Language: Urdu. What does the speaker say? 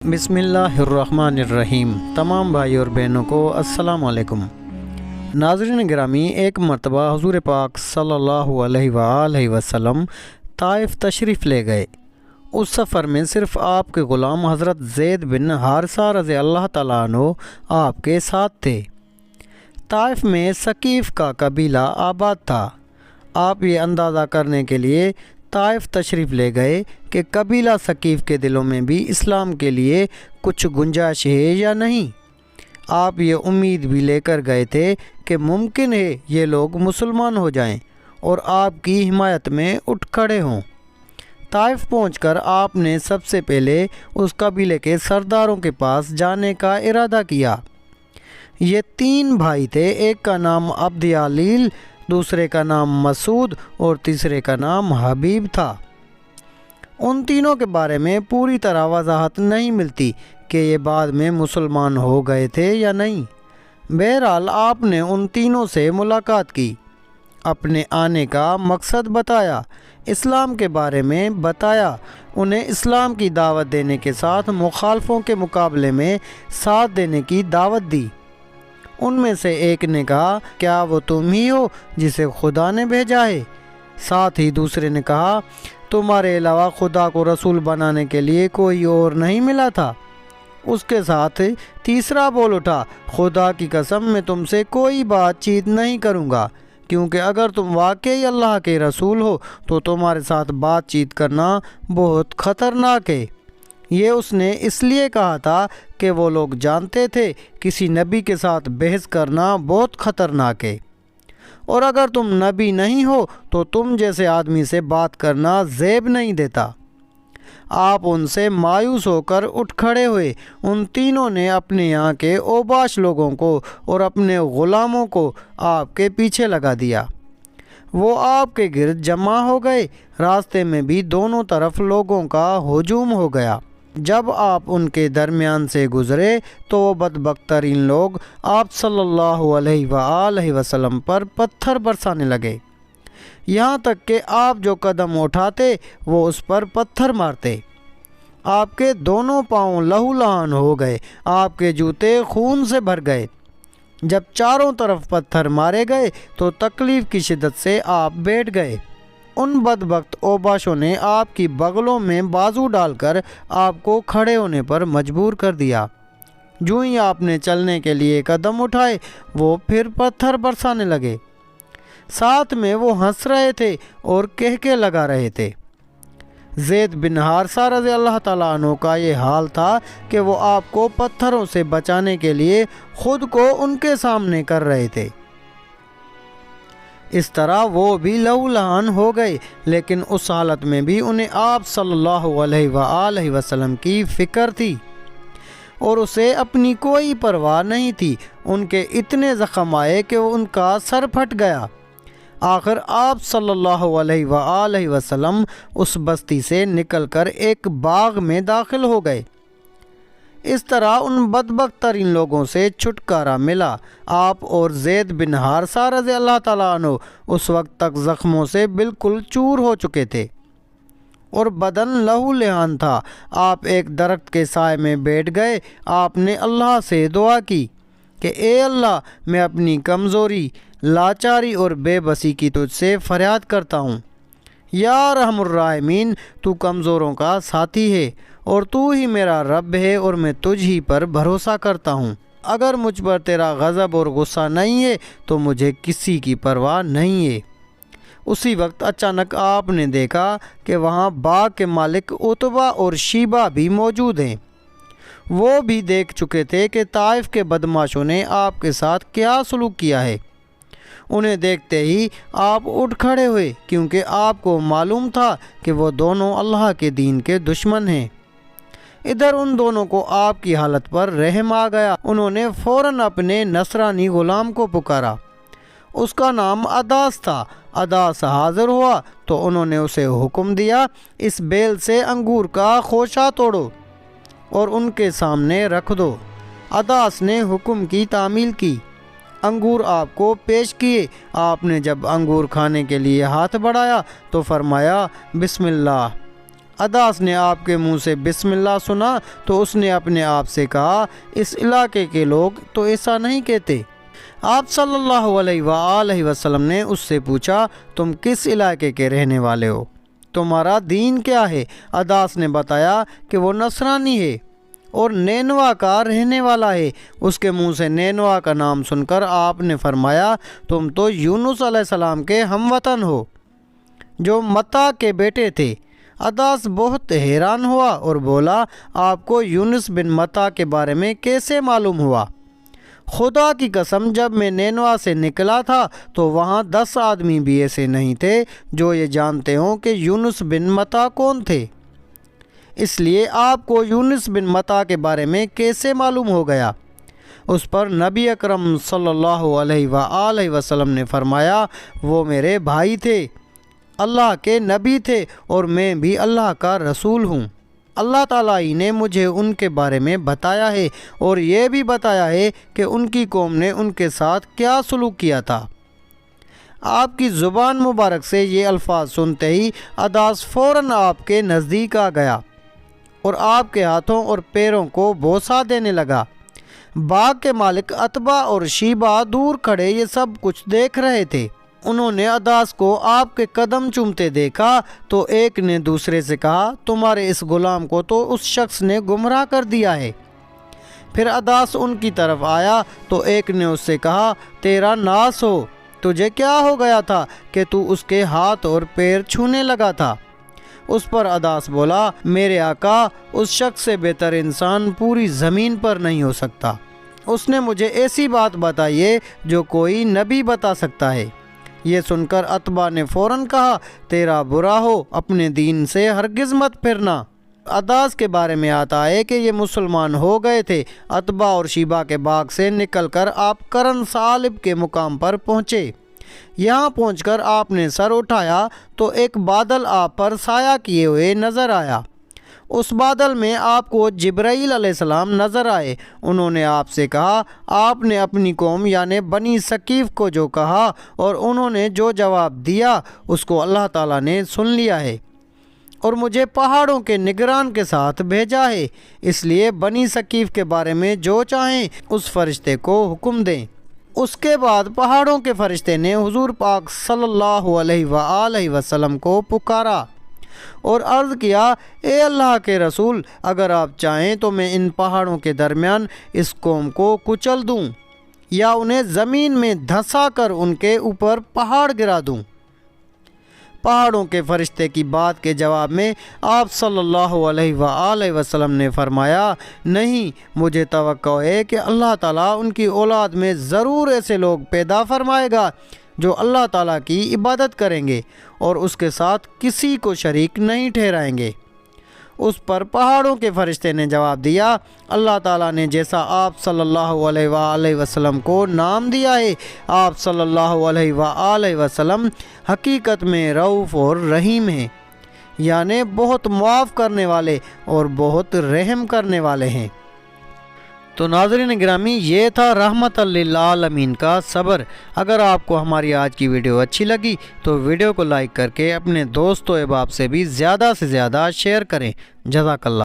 بسم اللہ الرحمن الرحیم۔ تمام بھائی اور بہنوں کو السلام علیکم۔ ناظرین گرامی، ایک مرتبہ حضور پاک صلی اللہ علیہ وآلہ وسلم طائف تشریف لے گئے۔ اس سفر میں صرف آپ کے غلام حضرت زید بن حارثہ رضی اللہ تعالیٰ عنہ آپ کے ساتھ تھے۔ طائف میں ثقیف کا قبیلہ آباد تھا۔ آپ یہ اندازہ کرنے کے لیے طائف تشریف لے گئے کہ قبیلہ ثقیف کے دلوں میں بھی اسلام کے لیے کچھ گنجائش ہے یا نہیں۔ آپ یہ امید بھی لے کر گئے تھے کہ ممکن ہے یہ لوگ مسلمان ہو جائیں اور آپ کی حمایت میں اٹھ کھڑے ہوں۔ طائف پہنچ کر آپ نے سب سے پہلے اس قبیلے کے سرداروں کے پاس جانے کا ارادہ کیا۔ یہ 3 بھائی تھے، ایک کا نام عبد علیل، دوسرے کا نام مسعود اور تیسرے کا نام حبیب تھا۔ ان تینوں کے بارے میں پوری طرح وضاحت نہیں ملتی کہ یہ بعد میں مسلمان ہو گئے تھے یا نہیں۔ بہرحال آپ نے ان تینوں سے ملاقات کی، اپنے آنے کا مقصد بتایا، اسلام کے بارے میں بتایا، انہیں اسلام کی دعوت دینے کے ساتھ مخالفوں کے مقابلے میں ساتھ دینے کی دعوت دی۔ ان میں سے ایک نے کہا، کیا وہ تم ہی ہو جسے خدا نے بھیجا ہے؟ ساتھ ہی دوسرے نے کہا، تمہارے علاوہ خدا کو رسول بنانے کے لیے کوئی اور نہیں ملا تھا؟ اس کے ساتھ تیسرا بول اٹھا، خدا کی قسم میں تم سے کوئی بات چیت نہیں کروں گا، کیونکہ اگر تم واقعی اللہ کے رسول ہو تو تمہارے ساتھ بات چیت کرنا بہت خطرناک ہے۔ یہ اس نے اس لیے کہا تھا کہ وہ لوگ جانتے تھے کسی نبی کے ساتھ بحث کرنا بہت خطرناک ہے، اور اگر تم نبی نہیں ہو تو تم جیسے آدمی سے بات کرنا زیب نہیں دیتا۔ آپ ان سے مایوس ہو کر اٹھ کھڑے ہوئے۔ ان تینوں نے اپنے یہاں کے اوباش لوگوں کو اور اپنے غلاموں کو آپ کے پیچھے لگا دیا۔ وہ آپ کے گرد جمع ہو گئے۔ راستے میں بھی دونوں طرف لوگوں کا ہجوم ہو گیا۔ جب آپ ان کے درمیان سے گزرے تو وہ بدبخت ترین لوگ آپ صلی اللہ علیہ وآلہ وسلم پر پتھر برسانے لگے، یہاں تک کہ آپ جو قدم اٹھاتے وہ اس پر پتھر مارتے۔ آپ کے دونوں پاؤں لہو لہان ہو گئے، آپ کے جوتے خون سے بھر گئے۔ جب چاروں طرف پتھر مارے گئے تو تکلیف کی شدت سے آپ بیٹھ گئے۔ ان بدبخت اوباشوں نے آپ کی بغلوں میں بازو ڈال کر آپ کو کھڑے ہونے پر مجبور کر دیا۔ جو ہی آپ نے چلنے کے لیے قدم اٹھائے وہ پھر پتھر برسانے لگے۔ ساتھ میں وہ ہنس رہے تھے اور کہکے لگا رہے تھے۔ زید بن حارثہ رضی اللہ تعالیٰ عنہ کا یہ حال تھا کہ وہ آپ کو پتھروں سے بچانے کے لیے خود کو ان کے سامنے کر رہے تھے۔ اس طرح وہ بھی لہو لہان ہو گئے، لیکن اس حالت میں بھی انہیں آپ صلی اللہ علیہ وآلہ وسلم کی فکر تھی اور اسے اپنی کوئی پرواہ نہیں تھی۔ ان کے اتنے زخم آئے کہ ان کا سر پھٹ گیا۔ آخر آپ صلی اللہ علیہ وآلہ وسلم اس بستی سے نکل کر ایک باغ میں داخل ہو گئے۔ اس طرح ان بدبخت ترین لوگوں سے چھٹکارا ملا۔ آپ اور زید بن حارثہ رضی اللہ تعالیٰ عنہ اس وقت تک زخموں سے بالکل چور ہو چکے تھے اور بدن لہو لہان تھا۔ آپ ایک درخت کے سائے میں بیٹھ گئے۔ آپ نے اللہ سے دعا کی کہ اے اللہ، میں اپنی کمزوری، لاچاری اور بے بسی کی تجھ سے فریاد کرتا ہوں۔ یا ارحم الراحمین، تو کمزوروں کا ساتھی ہے اور تو ہی میرا رب ہے اور میں تجھ ہی پر بھروسہ کرتا ہوں۔ اگر مجھ پر تیرا غضب اور غصہ نہیں ہے تو مجھے کسی کی پرواہ نہیں ہے۔ اسی وقت اچانک آپ نے دیکھا کہ وہاں باغ کے مالک عتبہ اور شیبہ بھی موجود ہیں۔ وہ بھی دیکھ چکے تھے کہ طائف کے بدماشوں نے آپ کے ساتھ کیا سلوک کیا ہے۔ انہیں دیکھتے ہی آپ اٹھ کھڑے ہوئے، کیونکہ آپ کو معلوم تھا کہ وہ دونوں اللہ کے دین کے دشمن ہیں۔ ادھر ان دونوں کو آپ کی حالت پر رحم آ گیا۔ انہوں نے فوراً اپنے نصرانی غلام کو پکارا، اس کا نام اداس تھا۔ اداس حاضر ہوا تو انہوں نے اسے حکم دیا، اس بیل سے انگور کا خوشہ توڑو اور ان کے سامنے رکھ دو۔ اداس نے حکم کی تعمیل کی، انگور آپ کو پیش کیے۔ آپ نے جب انگور کھانے کے لیے ہاتھ بڑھایا تو فرمایا، بسم اللہ۔ اداس نے آپ کے منہ سے بسم اللہ سنا تو اس نے اپنے آپ سے کہا اس علاقے کے لوگ تو ایسا نہیں کہتے۔ آپ صلی اللہ علیہ وآلہ وسلم نے اس سے پوچھا تم کس علاقے کے رہنے والے ہو، تمہارا دین کیا ہے؟ اداس نے بتایا کہ وہ نصرانی ہے اور نینوا کا رہنے والا ہے۔ اس کے منہ سے نینوا کا نام سن کر آپ نے فرمایا تم تو یونس علیہ السلام کے ہم وطن ہو جو متا کے بیٹے تھے۔ اداس بہت حیران ہوا اور بولا آپ کو یونس بن متا کے بارے میں کیسے معلوم ہوا؟ خدا کی قسم جب میں نینوا سے نکلا تھا تو وہاں 10 آدمی بھی ایسے نہیں تھے جو یہ جانتے ہوں کہ یونس بن متا کون تھے، اس لیے آپ کو یونس بن متا کے بارے میں کیسے معلوم ہو گیا؟ اس پر نبی اکرم صلی اللہ علیہ وآلہ وسلم نے فرمایا وہ میرے بھائی تھے، اللہ کے نبی تھے اور میں بھی اللہ کا رسول ہوں۔ اللہ تعالیٰ ہی نے مجھے ان کے بارے میں بتایا ہے اور یہ بھی بتایا ہے کہ ان کی قوم نے ان کے ساتھ کیا سلوک کیا تھا۔ آپ کی زبان مبارک سے یہ الفاظ سنتے ہی اداس فوراً آپ کے نزدیک آ گیا اور آپ کے ہاتھوں اور پیروں کو بوسہ دینے لگا۔ باغ کے مالک عتبہ اور شیبہ دور کھڑے یہ سب کچھ دیکھ رہے تھے۔ انہوں نے اداس کو آپ کے قدم چومتے دیکھا تو ایک نے دوسرے سے کہا تمہارے اس غلام کو تو اس شخص نے گمراہ کر دیا ہے۔ پھر اداس ان کی طرف آیا تو ایک نے اس سے کہا تیرا ناس ہو، تجھے کیا ہو گیا تھا کہ تو اس کے ہاتھ اور پیر چھونے لگا تھا؟ اس پر اداس بولا میرے آقا اس شخص سے بہتر انسان پوری زمین پر نہیں ہو سکتا، اس نے مجھے ایسی بات بتائی ہے جو کوئی نبی بتا سکتا ہے۔ یہ سن کر عتبہ نے فوراً کہا تیرا برا ہو، اپنے دین سے ہرگز مت پھرنا۔ اداس کے بارے میں آتا ہے کہ یہ مسلمان ہو گئے تھے۔ عتبہ اور شیبہ کے باغ سے نکل کر آپ کرن صالب کے مقام پر پہنچے۔ یہاں پہنچ کر آپ نے سر اٹھایا تو ایک بادل آپ پر سایہ کیے ہوئے نظر آیا۔ اس بادل میں آپ کو جبرائیل علیہ السلام نظر آئے۔ انہوں نے آپ سے کہا آپ نے اپنی قوم یعنی بنی ثقیف کو جو کہا اور انہوں نے جو جواب دیا اس کو اللہ تعالیٰ نے سن لیا ہے اور مجھے پہاڑوں کے نگران کے ساتھ بھیجا ہے، اس لیے بنی ثقیف کے بارے میں جو چاہیں اس فرشتے کو حکم دیں۔ اس کے بعد پہاڑوں کے فرشتے نے حضور پاک صلی اللہ علیہ وآلہ وسلم کو پکارا اور عرض کیا اے اللہ کے رسول اگر آپ چاہیں تو میں ان پہاڑوں کے درمیان اس قوم کو کچل دوں یا انہیں زمین میں دھسا کر ان کے اوپر پہاڑ گرا دوں۔ پہاڑوں کے فرشتے کی بات کے جواب میں آپ صلی اللہ علیہ وآلہ وسلم نے فرمایا نہیں، مجھے توقع ہے کہ اللہ تعالیٰ ان کی اولاد میں ضرور ایسے لوگ پیدا فرمائے گا جو اللہ تعالیٰ کی عبادت کریں گے اور اس کے ساتھ کسی کو شریک نہیں ٹھہرائیں گے۔ اس پر پہاڑوں کے فرشتے نے جواب دیا اللہ تعالیٰ نے جیسا آپ صلی اللہ علیہ وآلہ وسلم کو نام دیا ہے، آپ صلی اللہ علیہ وآلہ وسلم حقیقت میں رؤوف اور رحیم ہیں، یعنی بہت معاف کرنے والے اور بہت رحم کرنے والے ہیں۔ تو ناظرین گرامی یہ تھا رحمت للعالمین کا صبر۔ اگر آپ کو ہماری آج کی ویڈیو اچھی لگی تو ویڈیو کو لائک کر کے اپنے دوست و احباب سے بھی زیادہ شیئر کریں۔ جزاک اللہ۔